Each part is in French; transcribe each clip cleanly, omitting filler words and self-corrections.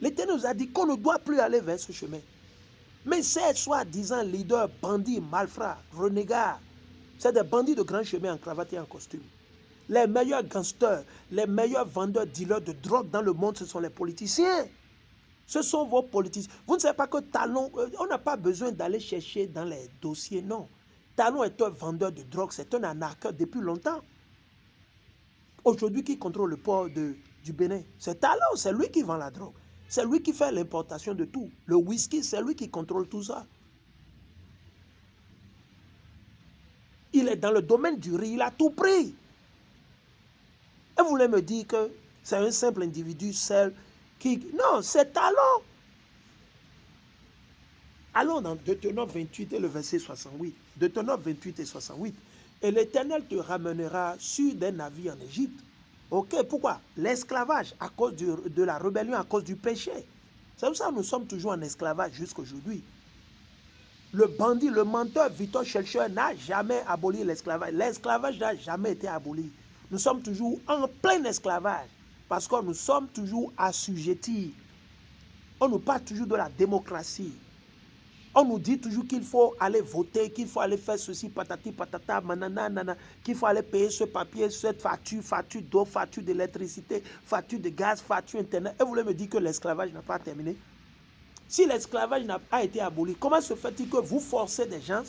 L'Éternel nous a dit qu'on ne doit plus aller vers ce chemin. Mais ces soi-disant leaders, bandits, malfrats, renégats, c'est des bandits de grand chemin en cravate et en costume. Les meilleurs gangsters, les meilleurs vendeurs, dealers de drogue dans le monde, ce sont les politiciens. Ce sont vos politiciens. Vous ne savez pas que Talon, on n'a pas besoin d'aller chercher dans les dossiers, non. Talon est un vendeur de drogue, c'est un arnaqueur depuis longtemps. Aujourd'hui, qui contrôle le port du Bénin? C'est Talon, c'est lui qui vend la drogue. C'est lui qui fait l'importation de tout. Le whisky, c'est lui qui contrôle tout ça. Il est dans le domaine du riz, il a tout pris. Et vous voulez me dire que c'est un simple individu seul qui... Non, c'est Talon. Allons dans Deutéronome 28 et le verset 68. Deutéronome 28 et 68. Et l'Éternel te ramènera sur des navires en Égypte. Ok, pourquoi? L'esclavage à cause de la rébellion, à cause du péché. C'est pour ça que nous sommes toujours en esclavage jusqu'à aujourd'hui. Le bandit, le menteur, Victor Schœlcher n'a jamais aboli l'esclavage. L'esclavage n'a jamais été aboli. Nous sommes toujours en plein esclavage parce que nous sommes toujours assujettis. On nous parle toujours de la démocratie. On nous dit toujours qu'il faut aller voter, qu'il faut aller faire ceci, patati, patata, manana, nana, qu'il faut aller payer ce papier, cette facture, facture d'eau, facture d'électricité, facture de gaz, facture internet. Et vous voulez me dire que l'esclavage n'a pas terminé? Si l'esclavage n'a pas été aboli, comment se fait-il que vous forcez des gens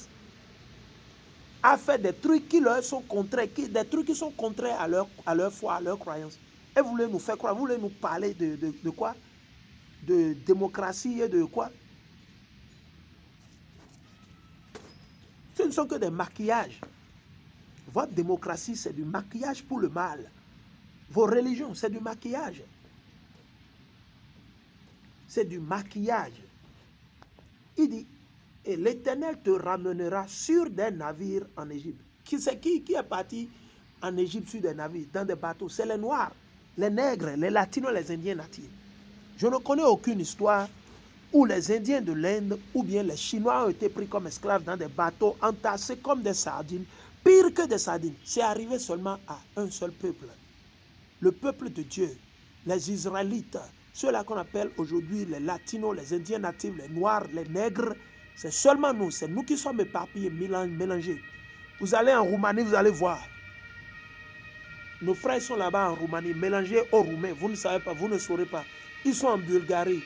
à faire des trucs qui leur sont contraires, des trucs qui sont contraires à leur foi, à leur croyance? Et vous voulez nous faire croire, vous voulez nous parler de quoi? De démocratie et de quoi? Ce ne sont que des maquillages. Votre démocratie, c'est du maquillage pour le mal. Vos religions, c'est du maquillage. C'est du maquillage. Il dit, et l'Éternel te ramènera sur des navires en Égypte. Qui est parti en Égypte sur des navires, dans des bateaux? C'est les Noirs, les Nègres, les Latinos, les Indiens natifs. Je ne connais aucune histoire où les Indiens de l'Inde ou bien les Chinois ont été pris comme esclaves dans des bateaux entassés comme des sardines. Pire que des sardines, c'est arrivé seulement à un seul peuple. Le peuple de Dieu, les Israélites, ceux-là qu'on appelle aujourd'hui les Latinos, les Indiens natifs, les Noirs, les Nègres, c'est seulement nous, c'est nous qui sommes éparpillés, mélangés. Vous allez en Roumanie, vous allez voir. Nos frères sont là-bas en Roumanie, mélangés aux Roumains, vous ne savez pas, vous ne saurez pas. Ils sont en Bulgarie,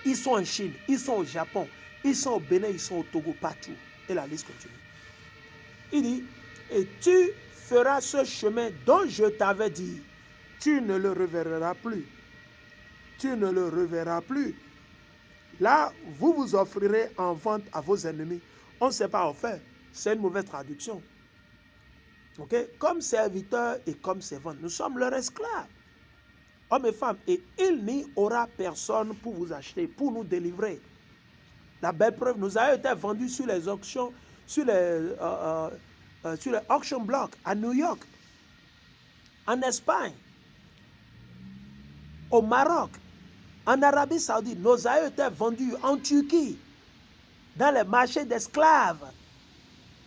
ils sont en Chine, ils sont au Japon, ils sont au Bénin, ils sont au Togo, partout. Et la liste continue. Il dit, et tu feras ce chemin dont je t'avais dit, tu ne le reverras plus. Tu ne le reverras plus. Là, vous vous offrirez en vente à vos ennemis. On ne sait pas en faire. C'est une mauvaise traduction. Ok? Comme serviteurs et comme servants, nous sommes leurs esclaves. Hommes et femmes, et il n'y aura personne pour vous acheter, pour nous délivrer. La belle preuve, nous avons été vendus sur les auctions, sur les auction blocks à New York, en Espagne, au Maroc, en Arabie Saoudite. Nous avons été vendus en Turquie, dans les marchés d'esclaves.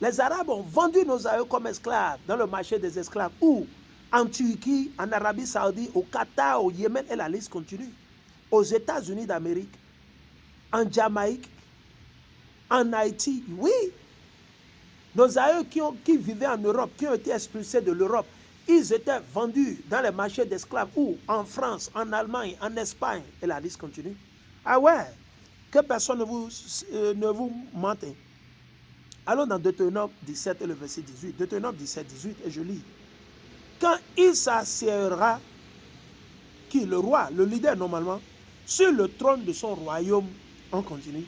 Les Arabes ont vendu nos aïeux comme esclaves dans le marché des esclaves. Où? En Turquie, en Arabie Saoudite, au Qatar, au Yémen, et la liste continue. Aux États-Unis d'Amérique, en Jamaïque, en Haïti, oui. Nos aïeux qui vivaient en Europe, qui ont été expulsés de l'Europe, ils étaient vendus dans les marchés d'esclaves. Où? En France, en Allemagne, en Espagne, et la liste continue. Ah ouais, que personne ne vous mente. Allons dans Deutéronome 17 et le verset 18. Deutéronome 17, 18, et je lis. Quand il s'assiera, qui le roi, le leader normalement, sur le trône de son royaume, on continue,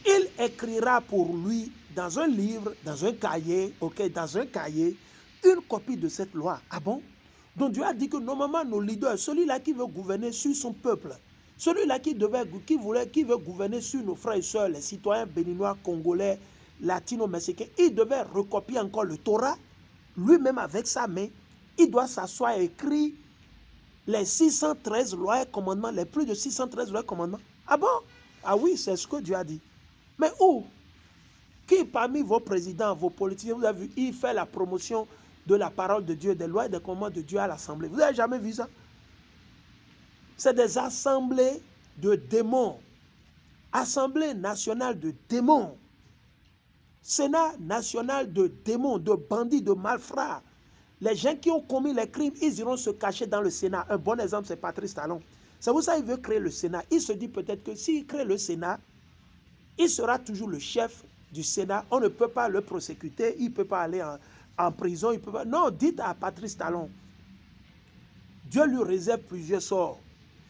il écrira pour lui dans un livre, dans un cahier, dans un cahier, une copie de cette loi. Ah bon? Donc Dieu a dit que normalement nos leaders, celui-là qui veut gouverner sur son peuple, celui-là qui veut gouverner sur nos frères et sœurs, les citoyens béninois, congolais, latino-mexicains, il devait recopier encore le Torah, lui-même avec sa main. Il doit s'asseoir et écrire les 613 lois et commandements, les plus de 613 lois et commandements. Ah bon? Ah oui, c'est ce que Dieu a dit. Mais où? Qui parmi vos présidents, vos politiciens, vous avez vu, il fait la promotion de la parole de Dieu, des lois et des commandements de Dieu à l'Assemblée? Vous n'avez jamais vu ça? C'est des assemblées de démons. Assemblée nationale de démons. Sénat national de démons, de bandits, de malfrats. Les gens qui ont commis les crimes, ils iront se cacher dans le Sénat. Un bon exemple, c'est Patrice Talon. C'est pour ça qu'il veut créer le Sénat. Il se dit peut-être que s'il crée le Sénat, il sera toujours le chef du Sénat. On ne peut pas le prosécuter. Il ne peut pas aller en prison. Il peut pas... Non, dites à Patrice Talon. Dieu lui réserve plusieurs sorts.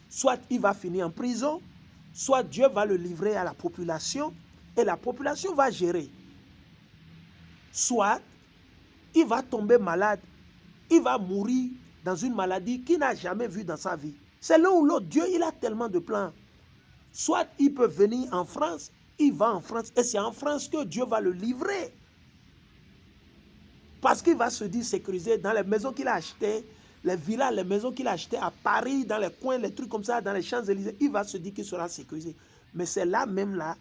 Soit il va finir en prison, soit Dieu va le livrer à la population et la population va gérer. Soit il va tomber malade, il va mourir dans une maladie qu'il n'a jamais vue dans sa vie. C'est l'un ou l'autre. Dieu, il a tellement de plans. Soit il peut venir en France, il va en France et c'est en France que Dieu va le livrer. Parce qu'il va se dire sécurisé dans les maisons qu'il a achetées, les villas, les maisons qu'il a achetées à Paris, dans les coins, les trucs comme ça, dans les Champs-Élysées, il va se dire qu'il sera sécurisé. Mais c'est là même là,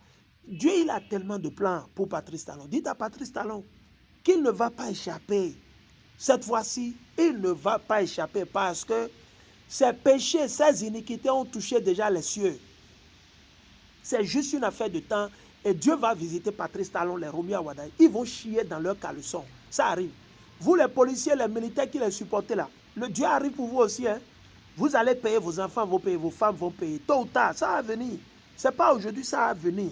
Dieu il a tellement de plans pour Patrice Talon. Dites à Patrice Talon qu'il ne va pas échapper. Cette fois-ci, il ne va pas échapper parce que ses péchés, ses iniquités ont touché déjà les cieux. C'est juste une affaire de temps et Dieu va visiter Patrice Talon, les Romi Awadaye. Ils vont chier dans leur caleçon. Ça arrive. Vous les policiers, les militaires qui les supportez là, le Dieu arrive pour vous aussi. Hein? Vous allez payer, vos enfants vont payer, vos femmes vont payer. Tôt ou tard, ça va venir. Ce n'est pas aujourd'hui, ça va venir.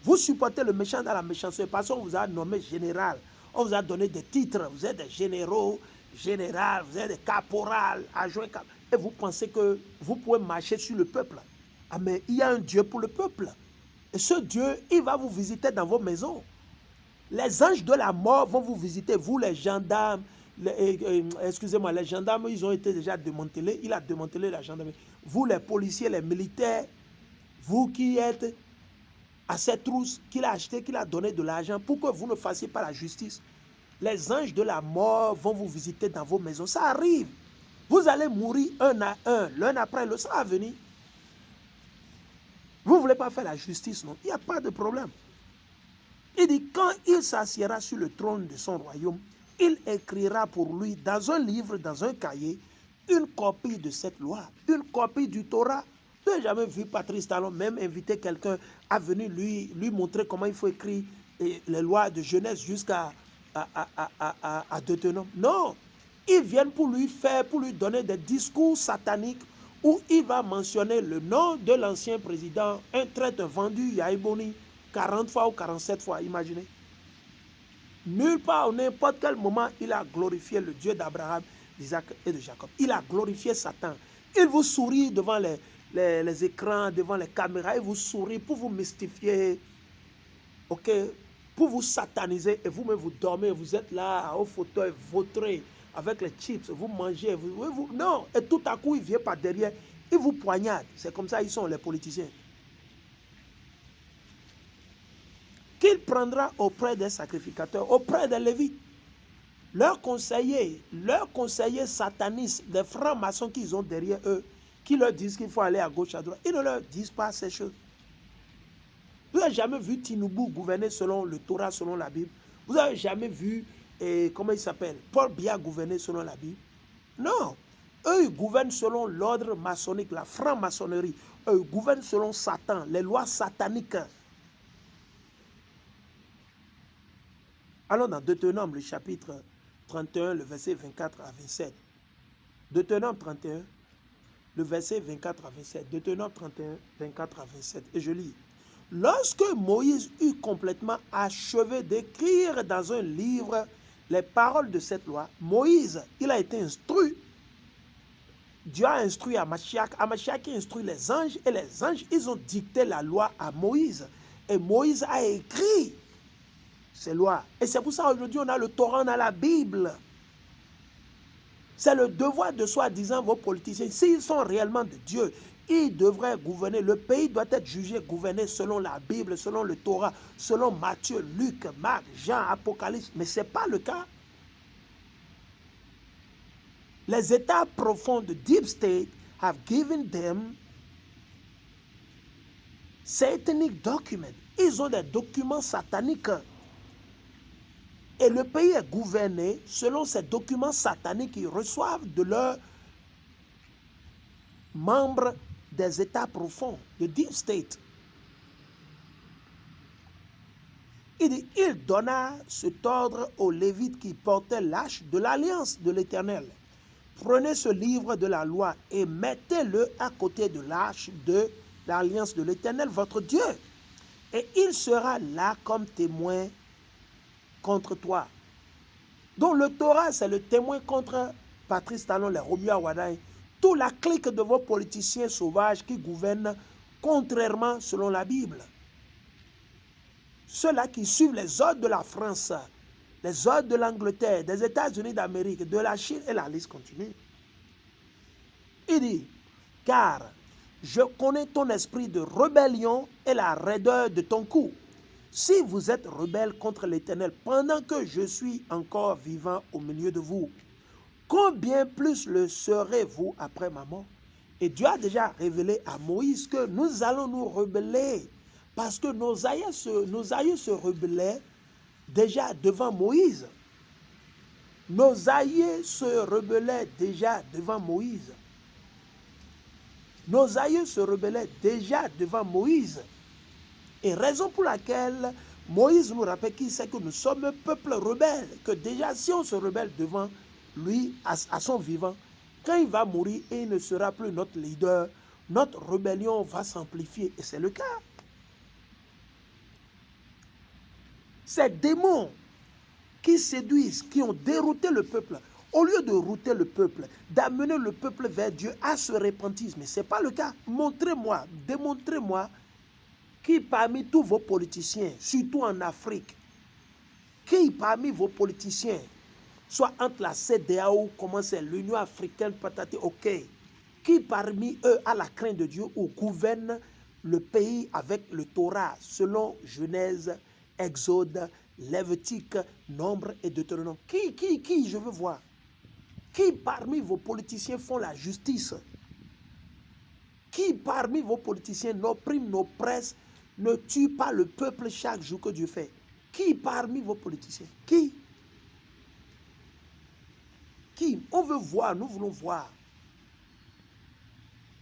Vous supportez le méchant dans la méchanceté parce qu'on vous a nommé général. On vous a donné des titres. Vous êtes des généraux, général, vous êtes des caporales, adjoints. Et vous pensez que vous pouvez marcher sur le peuple. Ah mais il y a un Dieu pour le peuple. Et ce Dieu, il va vous visiter dans vos maisons. Les anges de la mort vont vous visiter. Vous les gendarmes, excusez-moi, les gendarmes, ils ont été déjà démantelés. Il a démantelé la gendarmerie. Vous les policiers, les militaires, vous qui êtes à cette trousse qu'il a acheté, qu'il a donné de l'argent pour que vous ne fassiez pas la justice. Les anges de la mort vont vous visiter dans vos maisons. Ça arrive. Vous allez mourir un à un, l'un après l'autre. Ça va venir. Vous ne voulez pas faire la justice, non? Il n'y a pas de problème. Il dit, quand il s'assiera sur le trône de son royaume, il écrira pour lui dans un livre, dans un cahier, une copie de cette loi, une copie du Torah. Je n'ai jamais vu Patrice Talon même inviter quelqu'un à venir lui montrer comment il faut écrire les lois de Genèse jusqu'à Deutéronome. Non, ils viennent pour lui donner des discours sataniques où il va mentionner le nom de l'ancien président, un traître vendu, Yaïboni, 40 fois ou 47 fois, imaginez. Nulle part, au n'importe quel moment, il a glorifié le Dieu d'Abraham, d'Isaac et de Jacob. Il a glorifié Satan. Il vous sourit devant les écrans, devant les caméras, il vous sourit pour vous mystifier, ok, pour vous sataniser, et vous-même vous dormez, vous êtes là au fauteuil, vautré, avec les chips, vous mangez, non, et tout à coup, il vient par derrière, il vous poignarde. C'est comme ça ils sont les politiciens. Qu'il prendra auprès des sacrificateurs, auprès des Lévites, leurs conseillers satanistes, des francs-maçons qu'ils ont derrière eux, qui leur disent qu'il faut aller à gauche, à droite. Ils ne leur disent pas ces choses. Vous n'avez jamais vu Tinubu gouverner selon le Torah, selon la Bible? Vous n'avez jamais vu, comment il s'appelle, Paul Biya gouverner selon la Bible? Non. Eux, ils gouvernent selon l'ordre maçonnique, la franc-maçonnerie. Eux, ils gouvernent selon Satan, les lois sataniques. Allons dans Deutéronome, le chapitre 31, le verset 24 à 27. Deutéronome 31, le verset 24 à 27. Deutéronome 31, 24 à 27. Et je lis. Lorsque Moïse eut complètement achevé d'écrire dans un livre les paroles de cette loi, Moïse, il a été instruit. Dieu a instruit Amashiach. Amashiach a instruit les anges et les anges, ils ont dicté la loi à Moïse. Et Moïse a écrit ces lois. Et c'est pour ça aujourd'hui on a le Torah, on a la Bible. C'est le devoir de soi-disant vos politiciens. S'ils sont réellement de Dieu, ils devraient gouverner. Le pays doit être jugé, gouverné selon la Bible, selon le Torah, selon Matthieu, Luc, Marc, Jean, Apocalypse. Mais ce n'est pas le cas. Les États profonds de Deep State have given them satanic documents. Ils ont des documents sataniques. Et le pays est gouverné selon ces documents sataniques qu'ils reçoivent de leur membres des États profonds, de Deep State. Il dit, il donna cet ordre aux Lévites qui portaient l'arche de l'alliance de l'Éternel. Prenez ce livre de la loi et mettez-le à côté de l'arche de l'alliance de l'Éternel, votre Dieu. Et il sera là comme témoin contre toi. Donc le Torah, c'est le témoin contre Patrice Talon, les Romuald Wadaye, toute la clique de vos politiciens sauvages qui gouvernent contrairement selon la Bible. Ceux-là qui suivent les ordres de la France, les ordres de l'Angleterre, des États-Unis d'Amérique, de la Chine, et la liste continue. Il dit, car je connais ton esprit de rébellion et la raideur de ton cou. Si vous êtes rebelle contre l'Éternel pendant que je suis encore vivant au milieu de vous, combien plus le serez-vous après ma mort? Et Dieu a déjà révélé à Moïse que nous allons nous rebeller parce que nos aïeux se rebellaient déjà devant Moïse. Nos aïeux se rebellaient déjà devant Moïse. Nos aïeux se rebellaient déjà devant Moïse. Et raison pour laquelle Moïse nous rappelle qu'il sait que nous sommes un peuple rebelle, que déjà si on se rebelle devant lui à son vivant, quand il va mourir et il ne sera plus notre leader, notre rébellion va s'amplifier. Et c'est le cas. Ces démons qui séduisent, qui ont dérouté le peuple, au lieu de router le peuple, d'amener le peuple vers Dieu à se repentir, mais ce n'est pas le cas. Montrez-moi, démontrez-moi qui parmi tous vos politiciens, surtout en Afrique, qui parmi vos politiciens, soit entre la CEDEAO, comment c'est, l'Union africaine, patati, ok, qui parmi eux a la crainte de Dieu ou gouverne le pays avec le Torah, selon Genèse, Exode, Lévitique, Nombre et Deutéronome. Qui, je veux voir. Qui parmi vos politiciens font la justice? Qui parmi vos politiciens n'opprime, n'oppresse, ne tue pas le peuple chaque jour que Dieu fait? Qui parmi vos politiciens? Qui? On veut voir, nous voulons voir.